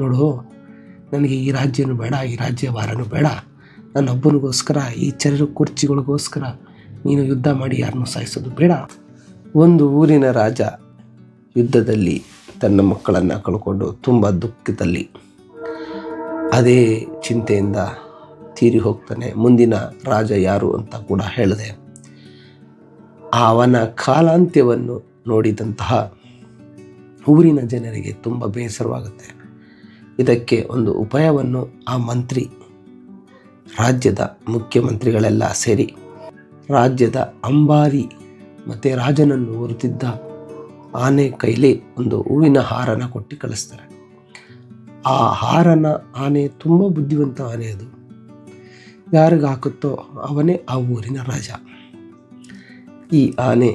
ನೋಡು, ನನಗೆ ಈ ರಾಜ್ಯನೂ ಬೇಡ, ಈ ರಾಜ್ಯಭಾರನೂ ಬೇಡ. ನನ್ನೊಬ್ಬನಿಗೋಸ್ಕರ, ಈ ಕುರ್ಚಿಗಳಿಗೋಸ್ಕರ ನೀನು ಯುದ್ಧ ಮಾಡಿ ಯಾರನ್ನೂ ಸಾಯಿಸೋದು ಬೇಡ. ಒಂದು ಊರಿನ ರಾಜ ಯುದ್ಧದಲ್ಲಿ ತನ್ನ ಮಕ್ಕಳನ್ನು ಕಳ್ಕೊಂಡು ತುಂಬ ದುಃಖದಲ್ಲಿ ಅದೇ ಚಿಂತೆಯಿಂದ ತೀರಿ ಹೋಗ್ತಾನೆ. ಮುಂದಿನ ರಾಜ ಯಾರು ಅಂತ ಕೂಡ ಹೇಳಿದೆ. ಅವನ ಕಾಲಾಂತ್ಯವನ್ನು ನೋಡಿದಂತಹ ಊರಿನ ಜನರಿಗೆ ತುಂಬ ಬೇಸರವಾಗುತ್ತೆ. ಇದಕ್ಕೆ ಒಂದು ಉಪಾಯವನ್ನು ಆ ಮಂತ್ರಿ, ರಾಜ್ಯದ ಮುಖ್ಯಮಂತ್ರಿಗಳೆಲ್ಲ ಸೇರಿ ರಾಜ್ಯದ ಅಂಬಾರಿ ಮತ್ತು ರಾಜನನ್ನು ಹೊರತಿದ್ದ ಆನೆ ಕೈಲಿ ಒಂದು ಹೂವಿನ ಹಾರನ ಕೊಟ್ಟು ಕಳಿಸ್ತಾರೆ. ಆ ಹಾರನ ಆನೆ ತುಂಬ ಬುದ್ಧಿವಂತ ಆನೆ, ಅದು ಯಾರಿಗೆ ಹಾಕುತ್ತೋ ಅವನೇ ಆ ಊರಿನ ರಾಜ. ಈ ಆನೆ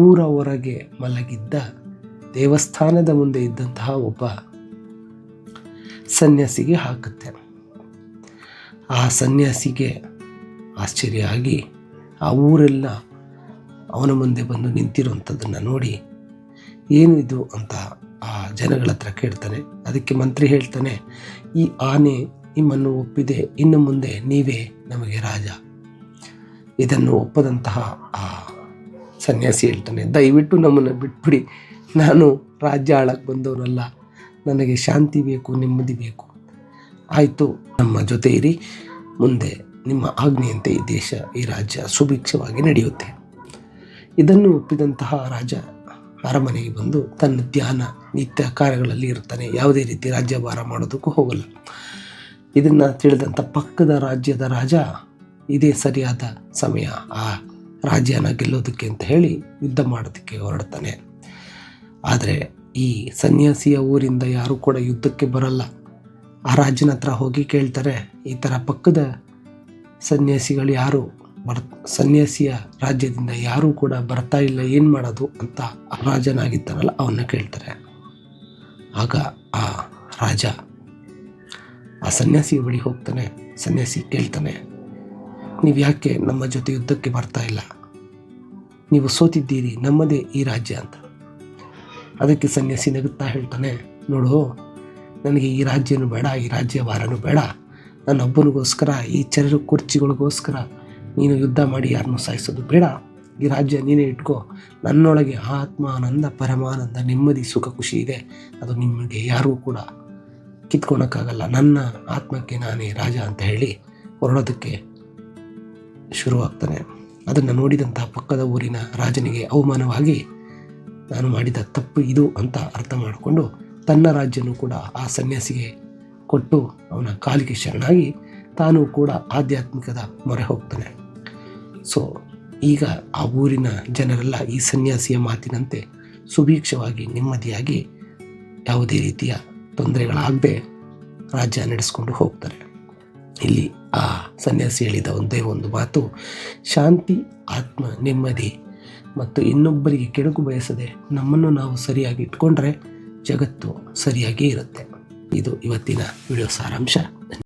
ಊರ ಹೊರಗೆ ಮಲಗಿದ್ದ ದೇವಸ್ಥಾನದ ಮುಂದೆ ಇದ್ದಂತಹ ಒಬ್ಬ ಸನ್ಯಾಸಿಗೆ ಹಾಕುತ್ತೆ. ಆ ಸನ್ಯಾಸಿಗೆ ಆಶ್ಚರ್ಯ ಆಗಿ ಆ ಊರೆಲ್ಲ ಅವನ ಮುಂದೆ ಬಂದು ನಿಂತಿರುವಂಥದ್ದನ್ನು ನೋಡಿ ಏನು ಇದು ಅಂತ ಆ ಜನಗಳ ಹತ್ರ ಕೇಳ್ತಾನೆ. ಅದಕ್ಕೆ ಮಂತ್ರಿ ಹೇಳ್ತಾನೆ, ಈ ಆನೆ ನಿಮ್ಮನ್ನು ಒಪ್ಪಿದೆ, ಇನ್ನು ಮುಂದೆ ನೀವೇ ನಮಗೆ ರಾಜ. ಇದನ್ನು ಒಪ್ಪದಂತಹ ಆ ಸನ್ಯಾಸಿ ಹೇಳ್ತಾನೆ, ದಯವಿಟ್ಟು ನಮ್ಮನ್ನು ಬಿಟ್ಬಿಡಿ, ನಾನು ರಾಜ್ಯ ಆಳಕ್ಕೆ ಬಂದವನಲ್ಲ, ನನಗೆ ಶಾಂತಿ ಬೇಕು, ನೆಮ್ಮದಿ ಬೇಕು. ಆಯಿತು, ನಮ್ಮ ಜೊತೆ ಇರಿ, ಮುಂದೆ ನಿಮ್ಮ ಆಜ್ಞೆಯಂತೆ ಈ ದೇಶ, ಈ ರಾಜ್ಯ ಸುಭಿಕ್ಷವಾಗಿ ನಡೆಯುತ್ತೆ. ಇದನ್ನು ಒಪ್ಪಿದಂತಹ ರಾಜ ಅರಮನೆಗೆ ಬಂದು ತನ್ನ ಧ್ಯಾನ ನಿತ್ಯ ಕಾರ್ಯಗಳಲ್ಲಿ ಇರ್ತಾನೆ. ಯಾವುದೇ ರೀತಿ ರಾಜ್ಯಭಾರ ಮಾಡೋದಕ್ಕೂ ಹೋಗಲ್ಲ. ಇದನ್ನು ತಿಳಿದಂಥ ಪಕ್ಕದ ರಾಜ್ಯದ ರಾಜ ಇದೇ ಸರಿಯಾದ ಸಮಯ ಆ ರಾಜ್ಯನ ಗೆಲ್ಲೋದಕ್ಕೆ ಅಂತ ಹೇಳಿ ಯುದ್ಧ ಮಾಡೋದಕ್ಕೆ ಹೊರಡ್ತಾನೆ. ಆದರೆ ಈ ಸನ್ಯಾಸಿಯ ಊರಿಂದ ಯಾರೂ ಕೂಡ ಯುದ್ಧಕ್ಕೆ ಬರಲ್ಲ. ಆ ರಾಜನ ಹತ್ರ ಹೋಗಿ ಕೇಳ್ತಾರೆ, ಈ ಥರ ಪಕ್ಕದ ಸನ್ಯಾಸಿಗಳು ಯಾರು ಸನ್ಯಾಸಿಯ ರಾಜ್ಯದಿಂದ ಯಾರೂ ಕೂಡ ಬರ್ತಾ ಇಲ್ಲ, ಏನು ಮಾಡೋದು ಅಂತ ರಾಜನಾಗಿದ್ದಾನಲ್ಲ ಅವನ್ನ ಕೇಳ್ತಾರೆ. ಆಗ ಆ ರಾಜ ಆ ಸನ್ಯಾಸಿಯ ಬಳಿ ಹೋಗ್ತಾನೆ. ಸನ್ಯಾಸಿ ಕೇಳ್ತಾನೆ, ನೀವು ಯಾಕೆ ನಮ್ಮ ಜೊತೆ ಯುದ್ಧಕ್ಕೆ ಬರ್ತಾ ಇಲ್ಲ? ನೀವು ಸೋತಿದ್ದೀರಿ, ನಮ್ಮದೇ ಈ ರಾಜ್ಯ ಅಂತ. ಅದಕ್ಕೆ ಸನ್ಯಾಸಿ ನಗುತ್ತಾ ಹೇಳ್ತಾನೆ, ನೋಡು, ನನಗೆ ಈ ರಾಜ್ಯನೂ ಬೇಡ, ಈ ರಾಜ್ಯಭಾರನೂ ಬೇಡ. ನನ್ನೊಬ್ಬನಿಗೋಸ್ಕರ, ಈ ಕುರ್ಚಿಗಳಿಗೋಸ್ಕರ ನೀನು ಯುದ್ಧ ಮಾಡಿ ಯಾರನ್ನೂ ಸಾಯಿಸೋದು ಬೇಡ. ಈ ರಾಜ್ಯ ನೀನೇ ಇಟ್ಕೋ. ನನ್ನೊಳಗೆ ಆತ್ಮಾನಂದ, ಪರಮಾನಂದ, ನೆಮ್ಮದಿ, ಸುಖ, ಖುಷಿ ಇದೆ. ಅದು ನಿಮಗೆ ಯಾರೂ ಕೂಡ ಕಿತ್ಕೊಳಕ್ಕಾಗಲ್ಲ. ನನ್ನ ಆತ್ಮಕ್ಕೆ ನಾನೇ ರಾಜ ಅಂತ ಹೇಳಿ ಹೊರಡೋದಕ್ಕೆ ಶುರುವಾಗ್ತಾನೆ. ಅದನ್ನು ನೋಡಿದಂಥ ಪಕ್ಕದ ಊರಿನ ರಾಜನಿಗೆ ಅವಮಾನವಾಗಿ ನಾನು ಮಾಡಿದ ತಪ್ಪು ಇದು ಅಂತ ಅರ್ಥ ಮಾಡಿಕೊಂಡು ತನ್ನ ರಾಜ್ಯನೂ ಕೂಡ ಆ ಸನ್ಯಾಸಿಗೆ ಕೊಟ್ಟು ಅವನ ಕಾಲಿಗೆ ಶರಣಾಗಿ ತಾನೂ ಕೂಡ ಆಧ್ಯಾತ್ಮಿಕದ ಮೊರೆ ಹೋಗ್ತಾನೆ. ಸೊ ಈಗ ಆ ಊರಿನ ಜನರೆಲ್ಲ ಈ ಸನ್ಯಾಸಿಯ ಮಾತಿನಂತೆ ಸುಭೀಕ್ಷವಾಗಿ, ನೆಮ್ಮದಿಯಾಗಿ, ಯಾವುದೇ ರೀತಿಯ ತೊಂದರೆಗಳಾಗದೆ ರಾಜ್ಯ ನಡೆಸ್ಕೊಂಡು ಹೋಗ್ತಾರೆ. ಇಲ್ಲಿ ಆ ಸನ್ಯಾಸಿ ಹೇಳಿದ ಒಂದೇ ಒಂದು ಮಾತು, ಶಾಂತಿ, ಆತ್ಮ, ನೆಮ್ಮದಿ ಮತ್ತು ಇನ್ನೊಬ್ಬರಿಗೆ ಕೆಡುಕು ಬಯಸದೆ ನಮ್ಮನ್ನು ನಾವು ಸರಿಯಾಗಿ ಇಟ್ಕೊಂಡ್ರೆ ಜಗತ್ತು ಸರಿಯಾಗೇ ಇರುತ್ತೆ. ಇದು ಇವತ್ತಿನ ವಿಡಿಯೋ ಸಾರಾಂಶ.